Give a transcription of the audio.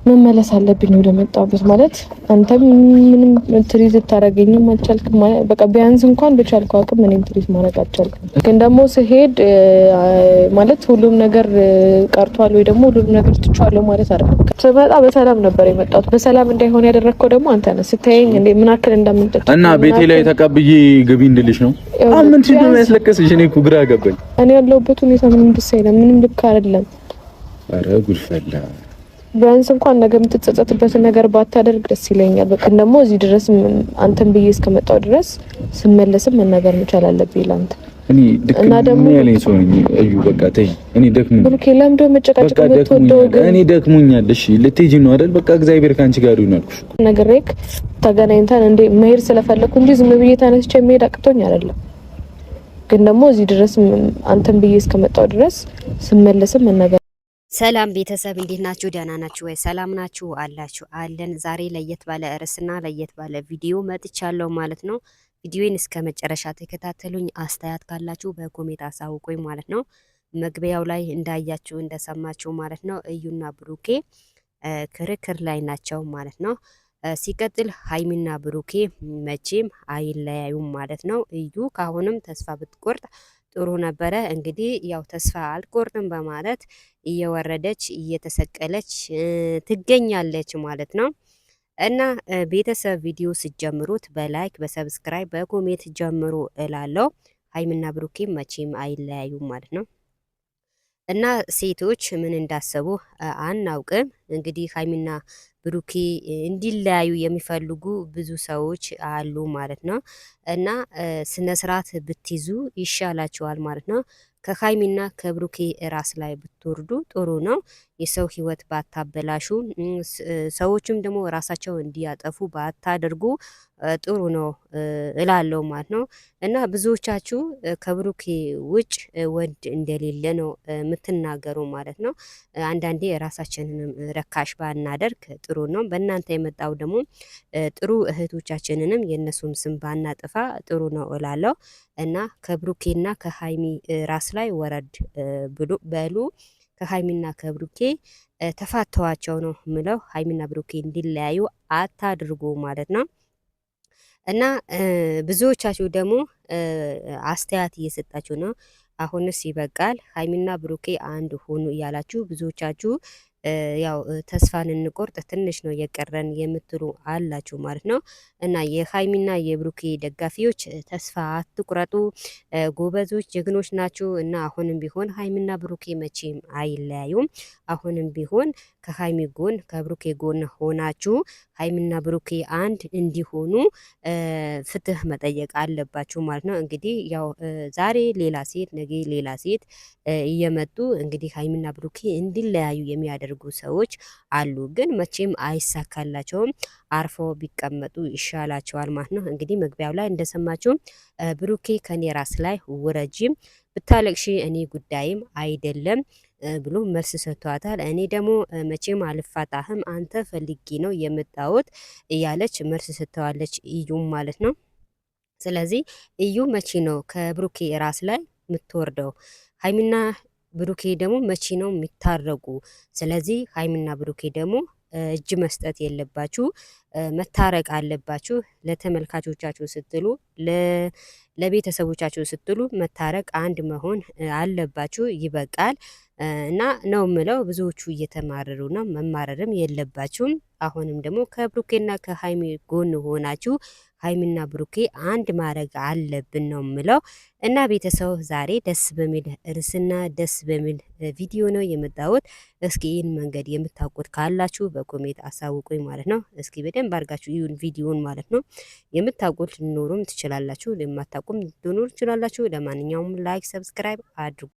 መመለስ አለብኝ ወደ መጣሁበት ማለት አንተም ምንም ትሪት ታረጋግኝም አልቻልክም በቃ ቢያንስ እንኳን በቻልከው አቅም ምንም ትሪት ማድረግ አልቻልክም ግን ደግሞ ስሄድ ማለት ሁሉም ነገር ቀርቷል ወይ ደግሞ ሁሉም ነገር ትቻለው ማለት አይደለም ስመጣ በሰላም ነበር የመጣሁት በሰላም እንዳይሆን ያደረከው ደግሞ አንተ ነህ ስታየኝ እንዴ ምን አክል እንደምንጠጥ እና ቤቴ ላይ ተቀብዬ ግቢ እንድልሽ ነው ምን ሲሉ ያስለቀስሽ እኔ እኮ ግራ ገባኝ እኔ ያለሁበት ሁኔታ ምንም ደስ አይልም ምንም ልክ አይደለም ኧረ ጉድ ፈላ ቢያንስ እንኳን ነገ የምትጸጸትበትን ነገር ባታደርግ ደስ ይለኛል በቃ ደግሞ እዚህ ድረስ አንተን ብዬ እስከመጣው ድረስ ስመለስም መናገር መቻል አለብኝ ላንተ እኔ ደክሞ ያለኝ ሰው ነኝ እዩ በቃ ተይ እኔ ደክሞ ብሩኬ ለምዶ መጨቃጨቅ የምትወደው እኔ ደክሞኛል እሺ ልትሄጂ ነው አይደል በቃ እግዚአብሔር ካንቺ ጋር ይሁን አልኩሽ ነገሬክ ተገናኝተን እንዴ መሄድ ስለፈለኩ እንጂ ዝም ብዬ ተነስቼ መሄድ አቅቶኝ አይደለም ግን ደግሞ እዚህ ድረስ አንተን ብዬ እስከመጣው ድረስ ስመለስም መናገር ሰላም ቤተሰብ እንዴት ናችሁ? ደህና ናችሁ ወይ? ሰላም ናችሁ አላችሁ አለን። ዛሬ ለየት ባለ ርዕስና ለየት ባለ ቪዲዮ መጥቻለሁ ማለት ነው። ቪዲዮን እስከ መጨረሻ ተከታተሉኝ። አስተያየት ካላችሁ በኮሜንት አሳውቁኝ ማለት ነው። መግቢያው ላይ እንዳያችሁ እንደሰማችሁ ማለት ነው እዩና ብሩኬ ክርክር ላይ ናቸው ማለት ነው። ሲቀጥል ሀይሚና ብሩኬ መቼም አይለያዩም ማለት ነው። እዩ ካሁንም ተስፋ ብትቆርጥ ጥሩ ነበረ። እንግዲህ ያው ተስፋ አልቆርጥም በማለት እየወረደች እየተሰቀለች ትገኛለች ማለት ነው። እና ቤተሰብ ቪዲዮ ስትጀምሩት በላይክ በሰብስክራይብ በኮሜንት ጀምሩ እላለሁ። ሀይሚና ብሩኬ መቼም አይለያዩም ማለት ነው። እና ሴቶች ምን እንዳሰቡ አናውቅም። እንግዲህ ሀይሚና ብሩኬ እንዲለያዩ የሚፈልጉ ብዙ ሰዎች አሉ ማለት ነው። እና ስነ ስርዓት ብትይዙ ይሻላችኋል ማለት ነው። ከሀይሚና ከብሩኬ ራስ ላይ ብትወርዱ ጥሩ ነው። የሰው ህይወት ባታበላሹ፣ ሰዎችም ደግሞ ራሳቸው እንዲያጠፉ ባታደርጉ ጥሩ ነው እላለሁ ማለት ነው። እና ብዙዎቻችሁ ከብሩኬ ውጭ ወንድ እንደሌለ ነው የምትናገሩ ማለት ነው። አንዳንዴ ራሳችንንም ረካሽ ባናደርግ ጥሩ ነው። በእናንተ የመጣው ደግሞ ጥሩ እህቶቻችንንም የእነሱም ስም ባናጥፋ ጥሩ ነው እላለሁ። እና ከብሩኬና ከሀይሚ ራስ ላይ ወረድ በሉ። ከሀይሚና ከብሩኬ ተፋተዋቸው ነው ምለው። ሀይሚና ብሩኬ እንዲለያዩ አታድርጉ ማለት ነው። እና ብዙዎቻችሁ ደግሞ አስተያየት እየሰጣችሁ ነው። አሁንስ ይበቃል፣ ሀይሚና ብሩኬ አንድ ሆኑ እያላችሁ ብዙዎቻችሁ ያው ተስፋን እንቆርጥ ትንሽ ነው የቀረን የምትሉ አላችሁ ማለት ነው። እና የሀይሚና የብሩኬ ደጋፊዎች ተስፋ አትቁረጡ፣ ጎበዞች ጀግኖች ናችሁ። እና አሁንም ቢሆን ሀይሚና ብሩኬ መቼም አይለያዩም። አሁንም ቢሆን ከሀይሚ ጎን ከብሩኬ ጎን ሆናችሁ ሀይሚና ብሩኬ አንድ እንዲሆኑ ፍትህ መጠየቅ አለባችሁ ማለት ነው። እንግዲህ ያው ዛሬ ሌላ ሴት ነገ ሌላ ሴት እየመጡ እንግዲህ ሀይሚና ብሩኬ እንዲለያዩ የሚያደርጉ ሰዎች አሉ። ግን መቼም አይሳካላቸውም። አርፎ ቢቀመጡ ይሻላቸዋል ማለት ነው። እንግዲህ መግቢያው ላይ እንደሰማችሁ ብሩኬ ከኔ ራስ ላይ ውረጂም ብታለቅሺ እኔ ጉዳይም አይደለም ብሎ መልስ ሰጥቷታል። እኔ ደግሞ መቼም አልፋታህም አንተ ፈልጊ ነው የመጣሁት እያለች መልስ ሰጥተዋለች እዩም ማለት ነው። ስለዚህ እዩ መቼ ነው ከብሩኬ ራስ ላይ የምትወርደው? ሀይሚና ብሩኬ ደግሞ መቼ ነው የሚታረቁ? ስለዚህ ሀይሚና ብሩኬ ደግሞ እጅ መስጠት የለባችሁ፣ መታረቅ አለባችሁ። ለተመልካቾቻችሁ ስትሉ ለቤተሰቦቻችሁ ስትሉ መታረቅ አንድ መሆን አለባችሁ። ይበቃል እና ነው ምለው። ብዙዎቹ እየተማረሩ ነው፣ መማረርም የለባችሁም። አሁንም ደግሞ ከብሩኬና ከሀይሚ ጎን ሆናችሁ ሀይሚና ብሩኬ አንድ ማድረግ አለብን ነው ምለው። እና ቤተሰብ ዛሬ ደስ በሚል ርዕስና ደስ በሚል ቪዲዮ ነው የመጣሁት። እስኪ ይህን መንገድ የምታውቁት ካላችሁ በኮሜንት አሳውቁኝ ማለት ነው። እስኪ በደንብ አድርጋችሁ ይሁን ቪዲዮን ማለት ነው። የምታውቁት ሊኖሩም ትችላላችሁ፣ የማታውቁም ሊኖሩ ትችላላችሁ። ለማንኛውም ላይክ ሰብስክራይብ አድርጉ።